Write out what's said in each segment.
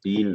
3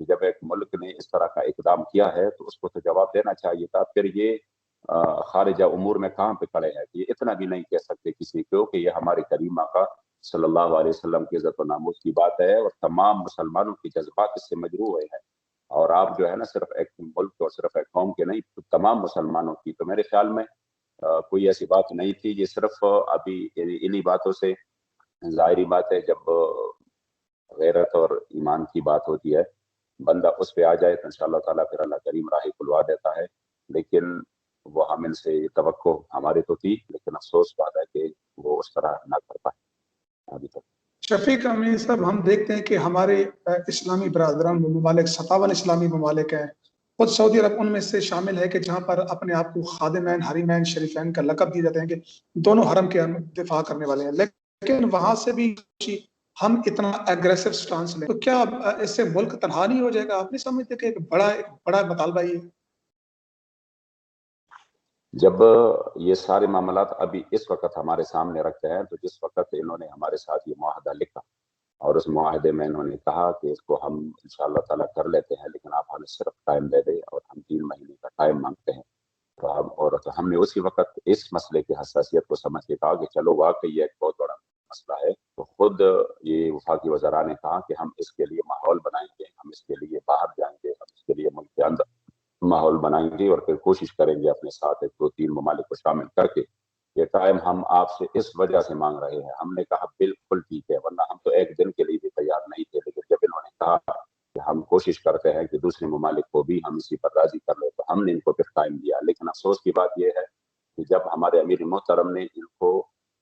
کہ جب ایک ملک نے اس طرح کا اقدام کیا ہے تو اس کو تو جواب دینا چاہیے تھا. پھر یہ خارجہ امور میں کہاں پہ کھڑے ہیں کہ یہ اتنا بھی نہیں کہہ سکتے کسی کو کہ یہ ہماری کریم آقا صلی اللہ علیہ وسلم کی عزت و ناموس کی بات ہے اور تمام مسلمانوں کی جذبات اس سے مجروح ہوئے ہیں. اور آپ جو ہے نا صرف ایک ملک اور صرف ایک قوم کے نہیں, تمام مسلمانوں کی. تو میرے خیال میں کوئی ایسی بات نہیں تھی. یہ صرف ابھی انہی باتوں سے ظاہری بات ہے, جب غیرت اور ایمان کی بات ہوتی ہے بندہ اس پہ آ جائے تو انشاءاللہ تعالیٰ پھر اللہ کریم راہ کھلوا دیتا ہے. لیکن وہ ہم ان سے توقع ہماری تو تھی, لیکن افسوس بات ہے کہ وہ اس طرح نہ کر پائے ابھی تک. شفیق امین صاحب, ہم دیکھتے ہیں کہ ہمارے اسلامی برادران ممالک 57 اسلامی ممالک ہیں, خود سعودی عرب ان میں سے شامل ہے کہ جہاں پر اپنے آپ کو خادمین حریمین شریفین کا لقب دیے جاتے ہیں کہ دونوں حرم کے دفاع کرنے والے ہیں, لیکن وہاں سے بھی ہم اتنا ایگریسو سٹانس لیں تو کیا اس سے ملک تنہا نہیں ہو جائے گا؟ آپ نہیں سمجھتے کہ ایک بڑا مطالبہ یہ؟ جب یہ سارے معاملات ابھی اس وقت ہمارے سامنے رکھتے ہیں تو جس وقت انہوں نے ہمارے ساتھ یہ معاہدہ لکھا اور اس معاہدے میں انہوں نے کہا کہ اس کو ہم انشاءاللہ تعالیٰ کر لیتے ہیں, لیکن آپ ہمیں صرف ٹائم دے دیں, اور ہم 3 مہینے کا ٹائم مانگتے ہیں. تو ہم نے اسی وقت اس مسئلے کی حساسیت کو سمجھ کے کہا کہ چلو واقعی یہ ایک بہت بڑا مسئلہ ہے. تو خود یہ وفاقی وزراء نے کہا کہ ہم اس کے لیے ماحول بنائیں گے, ہم اس کے لیے باہر جائیں گے, ہم اس کے لیے ملک کے اندر ماحول بنائیں گے, اور پھر کوشش کریں گے اپنے ساتھ 2-3 ممالک کو شامل کر کے یہ ٹائم ہم آپ سے اس وجہ سے مانگ رہے ہیں. ہم نے کہا بالکل ٹھیک ہے, ورنہ ہم تو ایک دن کے لیے بھی تیار نہیں تھے. لیکن جب انہوں نے کہا کہ ہم کوشش کرتے ہیں کہ دوسرے ممالک کو بھی ہم اسی پر راضی کر لیں, تو ہم نے ان کو پھر ٹائم دیا. لیکن افسوس کی بات یہ ہے کہ جب ہمارے امیر محترم نے ان کو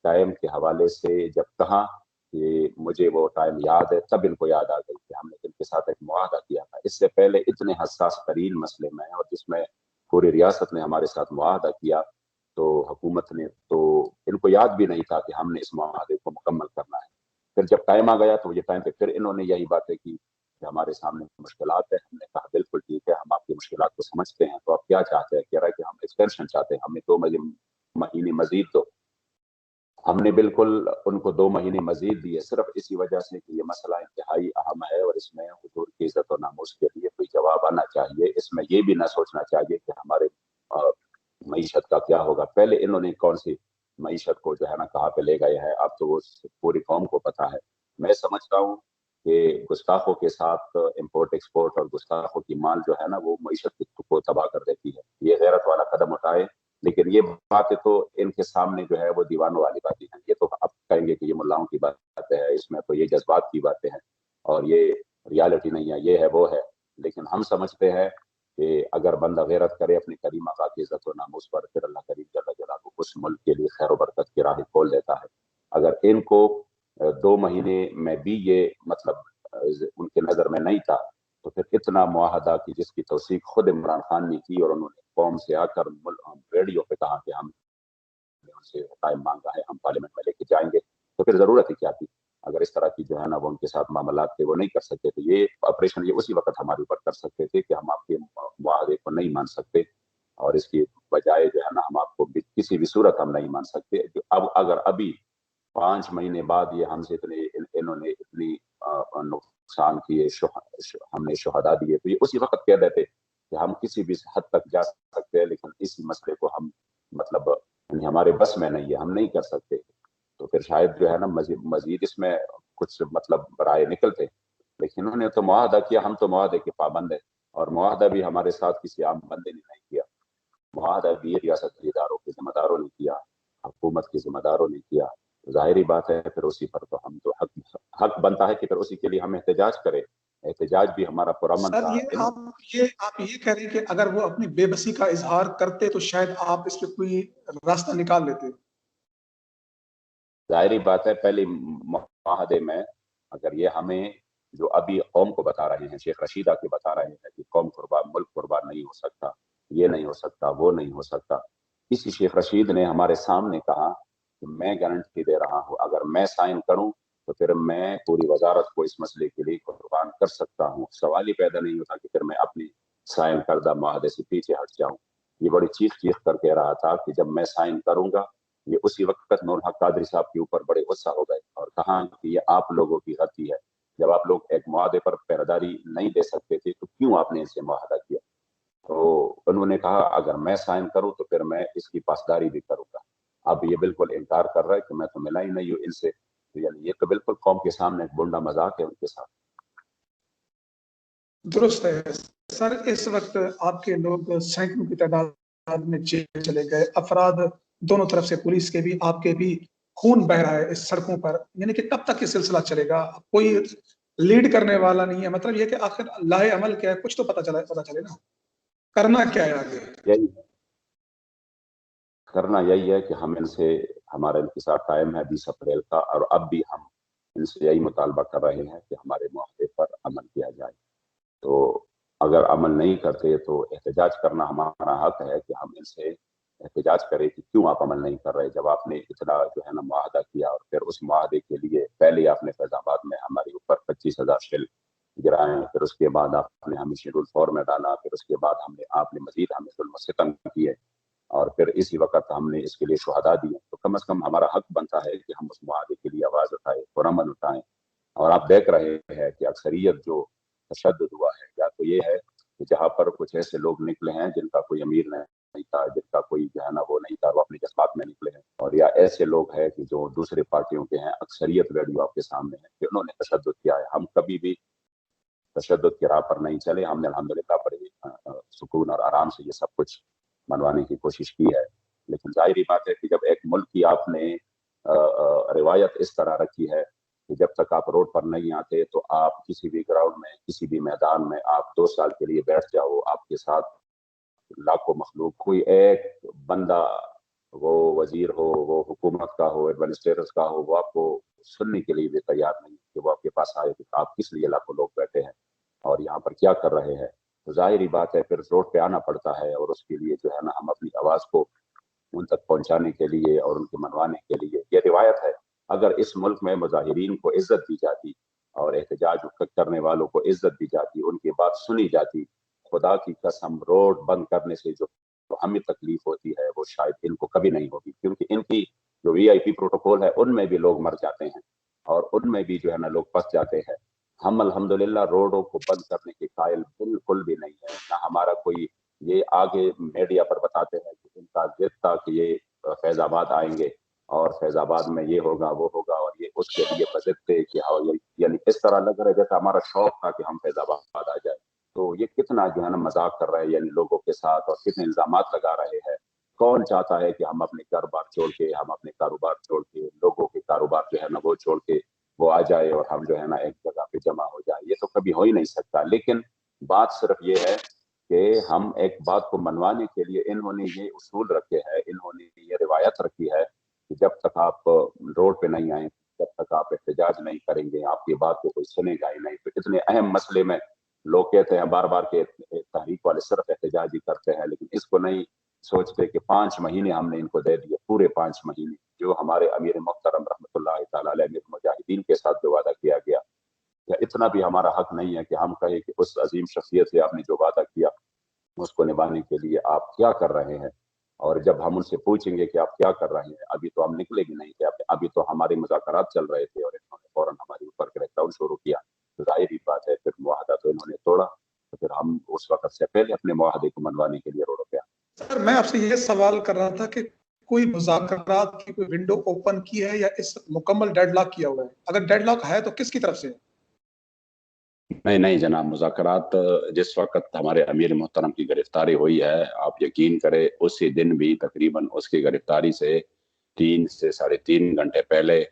ٹائم کے حوالے سے جب کہا کہ مجھے وہ ٹائم یاد ہے, تب ان کو یاد آ گئی کہ ہم نے ان کے ساتھ ایک معاہدہ کیا تھا. اس سے پہلے اتنے حساس ترین مسئلے میں, اور جس میں پوری ریاست نے ہمارے ساتھ معاہدہ کیا, تو حکومت نے تو ان کو یاد بھی نہیں تھا کہ ہم نے اس معاہدے کو مکمل کرنا ہے. پھر جب ٹائم آ گیا تو یہ ٹائم پہ پھر انہوں نے یہی باتیں کی کہ ہمارے سامنے مشکلات ہیں. ہم نے کہا بالکل ٹھیک ہے, ہم آپ کی مشکلات کو سمجھتے ہیں, تو آپ کیا چاہتے ہیں؟ کہہ رہا ہے کہ ہم ایکسٹینشن چاہتے ہیں, ہمیں 2 مہینے مزید دو. ہم نے بالکل ان کو 2 مہینے مزید دیے, صرف اسی وجہ سے کہ یہ مسئلہ انتہائی اہم ہے اور اس میں حضور کی عزت و ناموس کے لیے کوئی جواب آنا چاہیے. اس میں یہ بھی نہ سوچنا چاہیے کہ ہمارے معیشت کا کیا ہوگا. پہلے انہوں نے کون سی معیشت کو جو ہے نا کہاں پہ لے گئے ہیں, اب تو وہ پوری قوم کو پتا ہے. میں سمجھتا ہوں کہ گستاخوں کے ساتھ امپورٹ ایکسپورٹ اور گستاخوں کی مال جو ہے نا وہ معیشت کو تباہ کر دیتی ہے. یہ غیرت والا قدم اٹھائے, لیکن یہ باتیں تو ان کے سامنے جو ہے وہ دیوانوں والی باتیں ہیں. یہ تو اب کہیں گے کہ یہ ملاؤں کی باتیں ہیں, اس میں تو یہ جذبات کی باتیں ہیں اور یہ ریالٹی نہیں ہے, یہ ہے وہ ہے. لیکن ہم سمجھتے ہیں کہ اگر بندہ غیرت کرے اپنی کریم آقا کی عزت و ناموس پر, پھر اللہ کریم جل جلالہ اس ملک کے لیے خیر و برکت کی راہ کھول دیتا ہے. اگر ان کو 2 مہینے میں بھی یہ مطلب ان کے نظر میں نہیں تھا, تو پھر اتنا معاہدہ کی جس کی توثیق خود عمران خان نے کی, اور انہوں نے قوم سے آ کر ریڈیو پہ کہا کہ ہم نے ان سے ٹائم مانگا ہے, ہم پارلیمنٹ میں لے کے جائیں گے, تو پھر ضرورت ہی کیا تھی؟ اگر اس طرح کی جو ہے نا وہ ان کے ساتھ معاملات تھے وہ نہیں کر سکتے تھے. یہ آپریشن یہ اسی وقت ہمارے اوپر کر سکتے تھے کہ ہم آپ کے معاہدے کو نہیں مان سکتے, اور اس کی بجائے جو ہے نا ہم آپ کو کسی بھی صورت ہم نہیں مان سکتے. اب اگر ابھی 5 مہینے بعد یہ ہم سے انہوں نے اتنی نقصان کیے, ہم نے شہداء دیے, تو یہ اسی وقت کہہ دیتے کہ ہم کسی بھی حد تک جا سکتے ہیں, لیکن اس مسئلے کو ہم مطلب ہمارے بس میں نہیں ہے, ہم نہیں کر سکتے. تو پھر شاید جو ہے نا مزید اس میں کچھ مطلب رائے نکلتے. لیکن انہوں نے تو معاہدہ کیا, ہم تو معاہدے کے پابند ہیں, اور معاہدہ بھی ہمارے ساتھ کسی عام بندے نے نہیں کیا. معاہدہ بھی ریاستی اداروں کے ذمہ داروں نے کیا, حکومت کے ذمہ داروں نے کیا. ظاہری بات ہے پھر اسی پر تو ہم تو حق بنتا ہے کہ پھر اسی کے لیے ہم احتجاج کریں. احتجاج بھی ہمارا پرامن سر, تھا. آپ یہ کہہ رہے ہیں کہ اگر وہ اپنی بے بسی کا اظہار کرتے تو شاید آپ اس پہ کوئی راستہ نکال لیتے. ظاہری بات ہے پہلے معاہدے میں اگر یہ ہمیں جو ابھی قوم کو بتا رہے ہیں, شیخ رشیدہ کے بتا رہے ہیں کہ قوم قربان ملک قربان نہیں ہو سکتا, یہ نہیں ہو سکتا, وہ نہیں ہو سکتا. اسی شیخ رشید نے ہمارے سامنے کہا کہ میں گارنٹی دے رہا ہوں اگر میں سائن کروں تو پھر میں پوری وزارت کو اس مسئلے کے لیے قربان کر سکتا ہوں. سوال ہی پیدا نہیں ہوتا کہ پھر میں اپنی سائن کردہ معاہدے سے پیچھے ہٹ جاؤں. یہ بڑی چیخ کر کہہ رہا تھا کہ جب میں سائن کروں گا. یہ اسی وقت نور حق قادری صاحب کے اوپر بڑے غصہ ہو گئے اور کہا کہ یہ آپ لوگوں کی غلطی ہے, جب آپ لوگ ایک معاہدے پر پہراداری نہیں دے سکتے تھے تو کیوں آپ نے ان سے معاہدہ کیا؟ تو انہوں نے کہا اگر میں سائن کروں تو پھر میں اس کی پاسداری بھی کروں گا. اب یہ بالکل انکار کر رہا ہے کہ میں تو ملا ہی نہیں ہوں ان سے. یعنی یہ تو بالکل قوم کے سامنے ایک بونڈا مذاق ہے ان کے ساتھ. درست ہے سر. اس وقت آپ کے لوگ سینکڑوں کی تعداد میں جیل چلے گئے. افراد دونوں طرف سے، پولیس کے بھی آپ کے بھی، خون بہ رہا ہے اس سڑکوں پر. یعنی کہ کب تک یہ سلسلہ چلے گا؟ کوئی لیڈ کرنے والا نہیں ہے. مطلب یہ کہ آخر لاہ عمل کیا ہے، کچھ تو پتہ چلے نا، کرنا کیا ہے آگے؟ یہی کرنا یہی ہے کہ ہم ان سے، ہمارا انتظار قائم ہے 20 اپریل کا، اور اب بھی ہم ان سے یہی مطالبہ کر رہے ہیں کہ ہمارے معاہدے پر عمل کیا جائے. تو اگر عمل نہیں کرتے تو احتجاج کرنا ہمارا حق ہے کہ ہم ان سے احتجاج کریں کہ کیوں آپ عمل نہیں کر رہے، جب آپ نے اتنا جو ہے نا معاہدہ کیا اور پھر اس معاہدے کے لیے پہلے آپ نے فیض آباد میں ہمارے اوپر 25,000 شل گرائے، پھر اس کے بعد آپ نے ہمیں شیڈول 4 میں ڈالا، پھر اس کے بعد آپ نے مزید ہمیں ظلم و ستم کیے، اور پھر اسی وقت ہم نے اس کے لیے شہداء دیے. تو کم از کم ہمارا حق بنتا ہے کہ ہم اس معاہدے کے لیے آواز اٹھائیں، پرامن اٹھائیں. اور آپ دیکھ رہے ہیں کہ اکثریت جو تشدد ہوا ہے، یا تو یہ ہے کہ جہاں پر کچھ ایسے لوگ نکلے ہیں جن کا کوئی امیر نہیں تھا، جن کا کوئی جو ہے نا وہ نہیں تھا، وہ اپنے جذبات میں نکلے ہیں، اور یا ایسے لوگ ہیں کہ جو دوسرے پارٹیوں کے ہیں. اکثریت ویڈیو آپ کے سامنے ہے کہ انہوں نے تشدد کیا ہے. ہم کبھی بھی تشدد کی راہ پر نہیں چلے. ہم نے الحمدللہ بڑے سکون اور آرام سے یہ سب کچھ منوانے کی کوشش کی ہے. لیکن ظاہری بات ہے کہ جب ایک ملک کی آپ نے روایت اس طرح رکھی ہے کہ جب تک آپ روڈ پر نہیں آتے تو آپ کسی بھی گراؤنڈ میں، کسی بھی میدان میں آپ 2 سال کے لیے بیٹھ جاؤ، آپ کے ساتھ لاکھوں مخلوق، کوئی ایک بندہ، وہ وزیر ہو، وہ حکومت کا ہو، ایڈمنسٹریٹرز کا ہو، وہ آپ کو سننے کے لیے بھی تیار نہیں کہ وہ آپ کے پاس آئے کہ آپ کس لیے لاکھوں لوگ بیٹھے ہیں اور یہاں پر کیا کر رہے ہیں. تو ظاہری بات ہے پھر روڈ پہ آنا پڑتا ہے، اور اس کے لیے جو ہے نا ہم اپنی آواز کو ان تک پہنچانے کے لیے اور ان کے منوانے کے لیے. یہ روایت ہے. اگر اس ملک میں مظاہرین کو عزت دی جاتی اور احتجاج کرنے والوں کو عزت دی جاتی، ان کی بات سنی جاتی، خدا کی قسم روڈ بند کرنے سے جو ہمیں تکلیف ہوتی ہے وہ شاید ان کو کبھی نہیں ہوگی. کیونکہ ان کی جو VIP پروٹوکول ہے ان میں بھی لوگ مر جاتے ہیں اور ان میں بھی جو ہے نا لوگ پھنس جاتے ہیں. ہم الحمدللہ روڈوں کو بند کرنے کے قائل بالکل بھی نہیں ہے. نہ ہمارا کوئی، یہ آگے میڈیا پر بتاتے ہیں کہ ان کا ضد تھا کہ یہ فیض آباد آئیں گے اور فیض آباد میں یہ ہوگا وہ ہوگا، اور یہ اس کے لیے بضد تھے کہ یعنی اس طرح لگ رہا ہے جیسا ہمارا شوق تھا کہ ہم فیض آباد آ جائے. تو یہ کتنا جو ہے نا مذاق کر رہے ہیں یعنی لوگوں کے ساتھ، اور کتنے الزامات لگا رہے ہیں. کون چاہتا ہے کہ ہم اپنے گھر بار چھوڑ کے، ہم اپنے کاروبار چھوڑ کے، لوگوں کے کاروبار جو ہے نا وہ چھوڑ کے وہ آ جائے اور ہم جو ہے نا ایک جگہ پہ جمع ہو جائے؟ یہ تو کبھی ہو ہی نہیں سکتا. لیکن بات صرف یہ ہے کہ ہم ایک بات کو منوانے کے لیے انہوں نے یہ اصول رکھے ہیں، انہوں نے یہ روایت رکھی ہے کہ جب تک آپ روڈ پہ نہیں آئیں، جب تک آپ احتجاج نہیں کریں گے، آپ کی بات کو کوئی سنے گا ہی نہیں. تو اتنے اہم مسئلے میں لوگ کہتے ہیں بار بار کہ تحریک والے صرف احتجاج ہی کرتے ہیں، لیکن اس کو نہیں سوچتے کہ 5 مہینے ہم نے ان کو دے دیے، پورے 5 مہینے جو ہمارے امیر محترم رحمۃ اللہ تعالی علیہ امیر مجاہدین کے ساتھ جو وعدہ کیا گیا. یا اتنا بھی ہمارا حق نہیں ہے کہ ہم کہیں کہ اس عظیم شخصیت سے آپ نے جو وعدہ کیا اس کو نبھانے کے لیے آپ کیا کر رہے ہیں؟ اور جب ہم ان سے پوچھیں گے کہ آپ کیا کر رہے ہیں، ابھی تو ہم نکلے بھی نہیں تھے، ابھی تو ہمارے مذاکرات چل رہے تھے اور انہوں نے فوراً ہمارے اوپر کریک ڈاؤن شروع کیا. ظاہری بات ہے پھر معاہدہ تو انہوں نے توڑا، تو پھر ہم اس وقت سے پہلے اپنے معاہدے کو منوانے کے لیے روڈوں پہ آئے. سر میں آپ سے یہ سوال کر رہا تھا کہ کوئی مذاکرات کی کوئی ونڈو اوپن کی ہے یا اس مکمل ڈیڈ لاک کیا ہوا ہے؟ اگر ڈیڈ لاک ہے تو کس کی طرف سے؟ نہیں جناب، مذاکرات جس وقت ہمارے امیر محترم کی گرفتاری ہوئی ہے، آپ یقین کریں اسی دن بھی تقریباً اس کی گرفتاری سے 3 سے 3.5 گھنٹے پہلے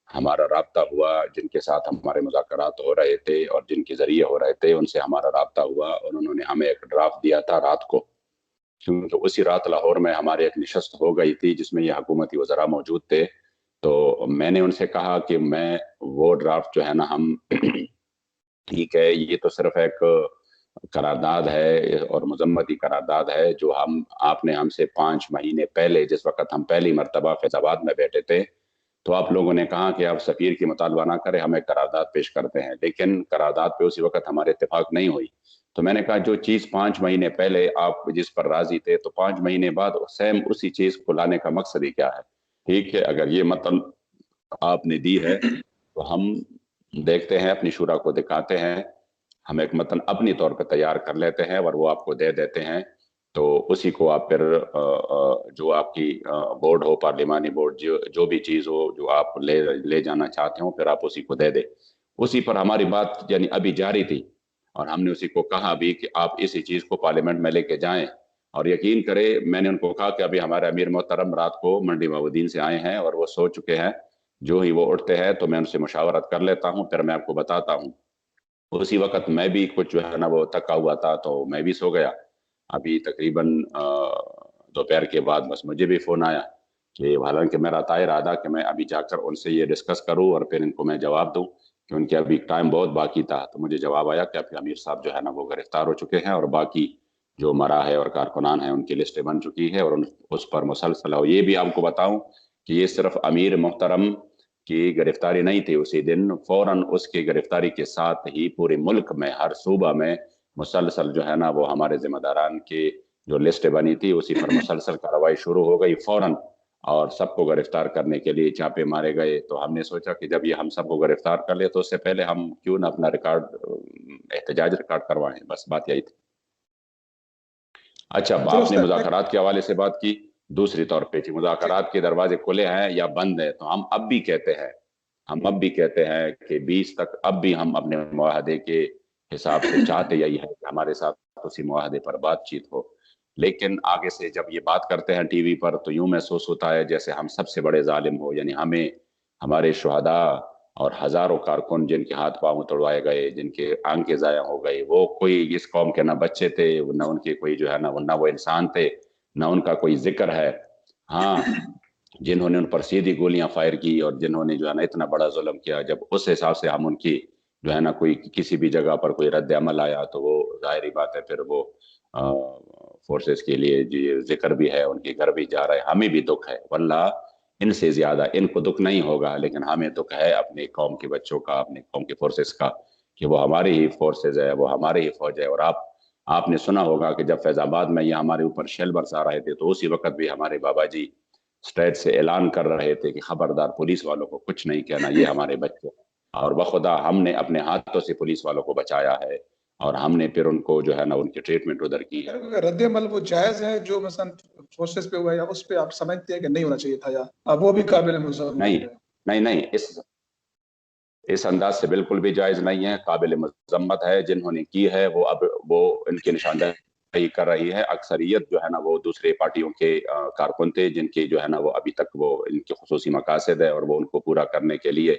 ہمارا رابطہ ہوا. جن کے ساتھ ہمارے مذاکرات ہو رہے تھے اور جن کے ذریعے ہو رہے تھے ان سے ہمارا رابطہ ہوا، اور انہوں نے ہمیں ایک ڈرافٹ دیا تھا رات کو. کیونکہ اسی رات لاہور میں ہمارے ایک نشست ہو گئی تھی جس میں یہ حکومتی وزراء موجود تھے. تو میں نے ان سے کہا کہ میں وہ ڈرافٹ جو ہے نا ہم ٹھیک ہے یہ تو صرف ایک قرارداد ہے اور مذمتی قرارداد ہے جو آپ نے ہم سے 5 مہینے پہلے، جس وقت ہم پہلی مرتبہ فیض آباد میں بیٹھے تھے، تو آپ لوگوں نے کہا کہ آپ سفیر کی مطالبہ نہ کریں، ہم ایک قرارداد پیش کرتے ہیں. لیکن قرارداد پہ اسی وقت ہمارے اتفاق نہیں ہوئی. تو میں نے کہا جو چیز 5 مہینے پہلے آپ جس پر راضی تھے، تو 5 مہینے بعد سیم اسی چیز کو لانے کا مقصد ہی کیا ہے؟ ٹھیک ہے، اگر یہ مطلب آپ نے دی ہے تو ہم دیکھتے ہیں, اپنی شورا کو دکھاتے ہیں, ہم ایک متن اپنی طور پہ تیار کر لیتے ہیں اور وہ آپ کو دے دیتے ہیں, تو اسی کو آپ پھر جو آپ کی بورڈ ہو, پارلیمانی بورڈ, جو بھی چیز ہو جو آپ لے جانا چاہتے ہو, پھر آپ اسی کو دے دیں. اسی پر ہماری بات یعنی ابھی جاری تھی, اور ہم نے اسی کو کہا بھی کہ آپ اسی چیز کو پارلیمنٹ میں لے کے جائیں. اور یقین کرے, میں نے ان کو کہا کہ ابھی ہمارے امیر محترم رات کو منڈی معودین سے آئے ہیں اور وہ سو چکے ہیں, جو ہی وہ اٹھتے ہیں تو میں ان سے مشاورت کر لیتا ہوں, پھر میں آپ کو بتاتا ہوں. اسی وقت میں بھی کچھ جو ہے نا وہ تھکا ہوا تھا, تو میں بھی سو گیا. ابھی تقریباً دوپہر کے بعد بس مجھے بھی فون آیا, کہ حالانکہ میرا طے ارادہ کہ میں ابھی جا کر ان سے یہ ڈسکس کروں اور پھر ان کو میں جواب دوں, کہ ان کے ابھی ٹائم بہت باقی تھا. تو مجھے جواب آیا کہ ابھی امیر صاحب جو ہے نا وہ گرفتار ہو چکے ہیں, اور باقی جو مرا ہے اور کارکنان ہیں ان کی لسٹیں بن چکی ہے, اور اس پر مسلسل ہو. یہ بھی آپ کو بتاؤں کہ یہ صرف امیر محترم کی گرفتاری نہیں تھی, اسی دن فوراً اس کی گرفتاری کے ساتھ ہی پورے ملک میں ہر صوبہ میں مسلسل جو ہے نا وہ ہمارے ذمہ داران کی جو لسٹ بنی تھی اسی پر مسلسل کارروائی شروع ہو گئی فوراً, اور سب کو گرفتار کرنے کے لیے چھاپے مارے گئے. تو ہم نے سوچا کہ جب یہ ہم سب کو گرفتار کر لے تو اس سے پہلے ہم کیوں نہ اپنا احتجاج ریکارڈ کروائیں, بس بات یہی تھی. اچھا, آپ نے مذاکرات کے حوالے سے بات کی. دوسری طور پہ مذاکرات کے دروازے کھلے ہیں یا بند ہیں, تو ہم اب بھی کہتے ہیں کہ 20 تک اب بھی ہم اپنے معاہدے کے حساب سے چاہتے یہی ہے کہ ہمارے ساتھ اسی معاہدے پر بات چیت ہو. لیکن آگے سے جب یہ بات کرتے ہیں ٹی وی پر تو یوں محسوس ہوتا ہے جیسے ہم سب سے بڑے ظالم ہو, یعنی ہمیں ہمارے شہداء اور ہزاروں کارکن جن کے ہاتھ پاؤں توڑوائے گئے, جن کے آنکھیں ضائع ہو گئی, وہ کوئی اس قوم کے نہ بچے تھے, نہ ان کے کوئی جو ہے نہ وہ انسان تھے, نہ ان کا کوئی ذکر ہے. ہاں, جنہوں نے ان پر سیدھی گولیاں فائر کی اور جنہوں نے جو ہے نا اتنا بڑا ظلم کیا, جب اس حساب سے ہم ان کی جو ہے نا کوئی کسی بھی جگہ پر کوئی رد عمل آیا تو وہ ظاہری بات ہے پھر وہ فورسز کے لیے جو ذکر بھی ہے, ان کے گھر بھی جا رہا ہے. ہمیں بھی دکھ ہے, واللہ ان سے زیادہ ان کو دکھ نہیں ہوگا, لیکن ہمیں دکھ ہے اپنے قوم کے بچوں کا, اپنے قوم کے فورسز کا, کہ وہ ہمارے ہی فورسز ہے, وہ ہمارے ہی فوج ہے. اور آپ نے سنا ہوگا کہ جب فیض آباد میں یہ ہمارے اوپر شیل برسا رہے تھے تو اسی وقت بھی ہمارے بابا جی اسٹیٹ سے اعلان کر رہے تھے کہ خبردار پولیس والوں کو کچھ نہیں کہنا, یہ ہمارے بچے. اور بخدا ہم نے اپنے ہاتھوں سے پولیس والوں کو بچایا ہے, اور ہم نے پھر ان کو جو ہے نا ان کی ٹریٹمنٹ ادھر کی ہے. رد عمل وہ جائز ہے جو مثلا فورسز پہ ہوا ہے, یا اس پہ آپ سمجھتے ہیں کہ نہیں ہونا چاہیے تھا, یا وہ بھی قابل مذمت ہے؟ نہیں, اس انداز سے بالکل بھی جائز نہیں ہے, قابل مذمت ہے. جنہوں نے کی ہے وہ ان کی نشاندہی کر رہی ہے. اکثریت جو ہے نا وہ دوسرے پارٹیوں کے کارکن تھے, جن کے جو ہے نا وہ ابھی تک وہ ان کے خصوصی مقاصد ہے, اور وہ ان کو پورا کرنے کے لیے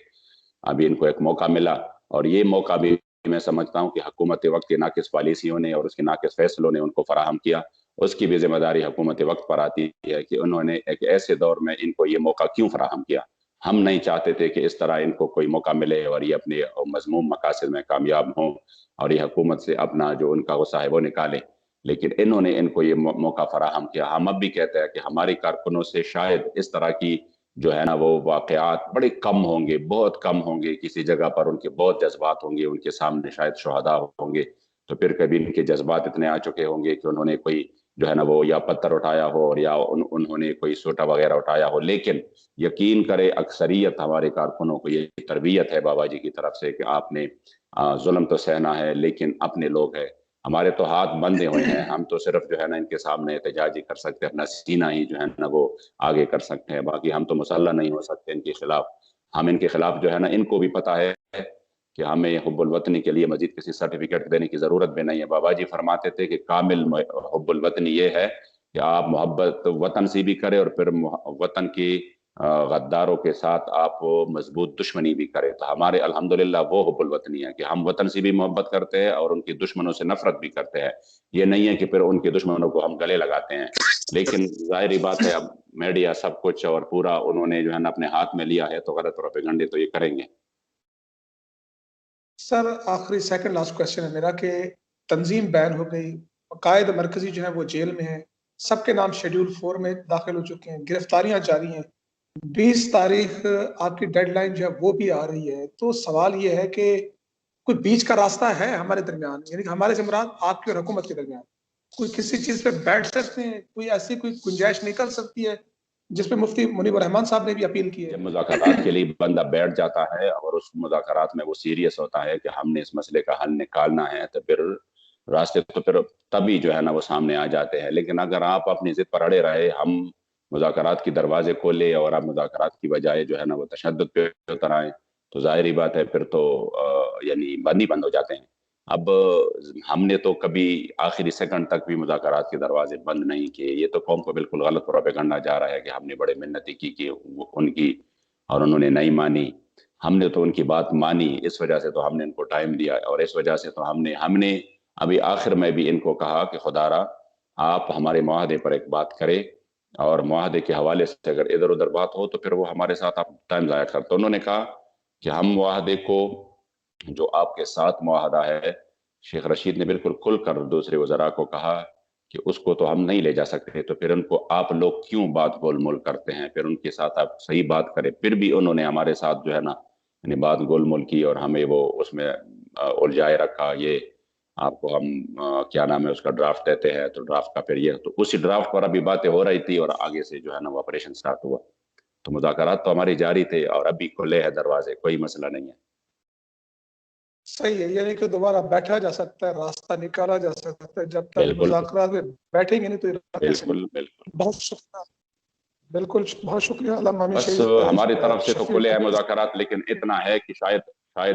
ابھی ان کو ایک موقع ملا. اور یہ موقع بھی میں سمجھتا ہوں کہ حکومت وقت کی ناقص پالیسیوں نے اور اس کے ناقص فیصلوں نے ان کو فراہم کیا. اس کی بھی ذمہ داری حکومت وقت پر آتی ہے کہ انہوں نے ایک ایسے دور میں ان کو یہ موقع کیوں فراہم کیا. ہم نہیں چاہتے تھے کہ اس طرح ان کو کوئی موقع ملے اور یہ اپنے مذموم مقاصد میں کامیاب ہوں اور یہ حکومت سے اپنا جو ان کا غصہ ہے وہ نکالے, لیکن انہوں نے ان کو یہ موقع فراہم کیا. ہم اب بھی کہتے ہیں کہ ہماری کارکنوں سے شاید اس طرح کی جو ہے نا وہ واقعات بڑے کم ہوں گے, بہت کم ہوں گے. کسی جگہ پر ان کے بہت جذبات ہوں گے, ان کے سامنے شاید شہداء ہوں گے, تو پھر کبھی ان کے جذبات اتنے آ چکے ہوں گے کہ انہوں نے کوئی جو ہے نا وہ یا پتھر اٹھایا ہو اور یا انہوں نے کوئی سوٹا وغیرہ اٹھایا ہو. لیکن یقین کرے اکثریت ہمارے کارکنوں کو یہ تربیت ہے بابا جی کی طرف سے کہ آپ نے ظلم تو سہنا ہے لیکن اپنے لوگ ہیں. ہمارے تو ہاتھ بندھے ہوئے ہیں, ہم تو صرف جو ہے نا ان کے سامنے احتجاج ہی کر سکتے ہیں, اپنا سینہ ہی جو ہے نا وہ آگے کر سکتے ہیں, باقی ہم تو مسلح نہیں ہو سکتے ان کے خلاف. ہم ان کے خلاف جو ہے نا ان کو بھی پتا ہے کہ ہمیں حب الوطنی کے لیے مزید کسی سرٹیفکیٹ دینے کی ضرورت بھی نہیں ہے. بابا جی فرماتے تھے کہ کامل حب الوطنی یہ ہے کہ آپ محبت وطن سے بھی کریں اور پھر وطن کی غداروں کے ساتھ آپ مضبوط دشمنی بھی کریں. تو ہمارے الحمدللہ وہ حب الوطنی ہے کہ ہم وطن سے بھی محبت کرتے ہیں اور ان کے دشمنوں سے نفرت بھی کرتے ہیں. یہ نہیں ہے کہ پھر ان کے دشمنوں کو ہم گلے لگاتے ہیں. لیکن ظاہری بات ہے اب میڈیا سب کچھ اور پورا انہوں نے جو ہے نا اپنے ہاتھ میں لیا ہے, تو غلط پروپیگنڈے تو یہ کریں گے. سر آخری سیکنڈ لاسٹ کوشچن ہے میرا کہ تنظیم بین ہو گئی, قائد مرکزی جو ہے وہ جیل میں ہے, سب کے نام شیڈول 4 میں داخل ہو چکے ہیں, گرفتاریاں جاری ہیں, 20 تاریخ آپ کی ڈیڈ لائن جو ہے وہ بھی آ رہی ہے. تو سوال یہ ہے کہ کوئی بیچ کا راستہ ہے ہمارے درمیان, یعنی کہ ہمارے سے مراد آپ کی اور حکومت کے درمیان کوئی کسی چیز پہ بیٹھ سکتے ہیں, کوئی ایسی کوئی گنجائش نکل سکتی ہے جس پہ مفتی منیب الرحمان صاحب نے بھی اپیل کی ہے. جب مذاکرات کے لیے بندہ بیٹھ جاتا ہے اور اس مذاکرات میں وہ سیریس ہوتا ہے کہ ہم نے اس مسئلے کا حل نکالنا ہے تو پھر راستے تو پھر تبھی جو ہے نا وہ سامنے آ جاتے ہیں. لیکن اگر آپ اپنی ضد پر اڑے رہے ہم مذاکرات کی دروازے کھولے اور آپ مذاکرات کی بجائے جو ہے نا وہ تشدد پہ اتر آئیں تو ظاہری بات ہے پھر تو یعنی بند ہو جاتے ہیں. اب ہم نے تو کبھی آخری سیکنڈ تک بھی مذاکرات کے دروازے بند نہیں کیے. یہ تو قوم کو بالکل غلط پروپیگنڈا جا رہا ہے کہ ہم نے بڑے منتی کی ان کی اور انہوں نے نہیں مانی. ہم نے تو ان کی بات مانی, اس وجہ سے تو ہم نے ان کو ٹائم دیا اور اس وجہ سے تو ہم نے ابھی آخر میں بھی ان کو کہا کہ خدا را آپ ہمارے معاہدے پر ایک بات کریں اور معاہدے کے حوالے سے اگر ادھر ادھر بات ہو تو پھر وہ ہمارے ساتھ آپ ٹائم ضائع کرتے. انہوں نے کہا کہ ہم معاہدے کو جو آپ کے ساتھ معاہدہ ہے, شیخ رشید نے بالکل کھل کر دوسرے وزراء کو کہا کہ اس کو تو ہم نہیں لے جا سکتے, تو پھر ان کو آپ لوگ کیوں بات گول مول کرتے ہیں, پھر ان کے ساتھ آپ صحیح بات کریں. پھر بھی انہوں نے ہمارے ساتھ جو ہے نا یعنی بات گول مول کی اور ہمیں وہ اس میں الجھائے رکھا. یہ آپ کو ہم کیا نام ہے اس کا ڈرافٹ دیتے ہیں تو ڈرافٹ کا پھر یہ, تو اسی ڈرافٹ پر ابھی باتیں ہو رہی تھی اور آگے سے جو ہے نا وہ آپریشن سٹارٹ ہوا. تو مذاکرات تو ہماری جاری تھے اور ابھی کھلے ہیں دروازے, کوئی مسئلہ نہیں ہے. صحیح ہے, یعنی کہ دوبارہ بیٹھا جا سکتا ہے, راستہ نکالا جا سکتا ہے. جب تک بالکل مذاکرات میں بیٹھیں گے نہیں تو بالکل بالکل بہت شکریہ, بالکل بہت شکریہ علامہ بس ہماری طرف سے تو کھلے ہیں مذاکرات, لیکن اتنا ہے کہ شاید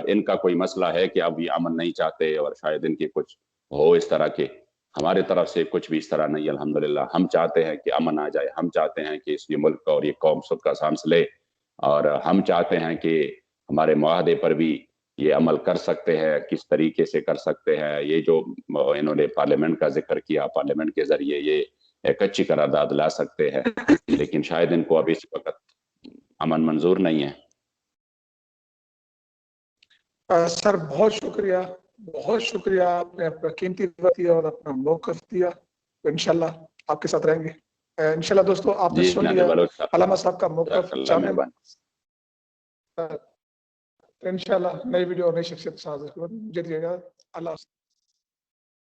ان کا کوئی مسئلہ ہے کہ اب یہ امن نہیں چاہتے اور شاید ان کے کچھ ہو اس طرح کے. ہماری طرف سے کچھ بھی اس طرح نہیں الحمدللہ. ہم چاہتے ہیں کہ امن آ جائے, ہم چاہتے ہیں کہ اس ملک اور یہ قوم سب کا سانس لے, اور ہم چاہتے ہیں کہ ہمارے معاہدے پر بھی یہ عمل کر سکتے ہیں. کس طریقے سے کر سکتے ہیں, یہ جو انہوں نے پارلیمنٹ کا ذکر کیا, پارلیمنٹ کے ذریعے یہ ایک اچھی قرارداد لا سکتے ہیں, لیکن شاید ان کو ابھی اس وقت امن منظور نہیں ہے. سر بہت شکریہ, آپ نے اپنا قیمتی وقت دیا اور اپنا موقف دیا. انشاءاللہ آپ کے ساتھ رہیں گے. انشاءاللہ دوستو آپ نے سن لیا علامہ صاحب کا موقف جامع. انشاءاللہ نئی ویڈیو اور نئی شخصیت حاضر. مجھے دیجیے گا. اللہ حافظ.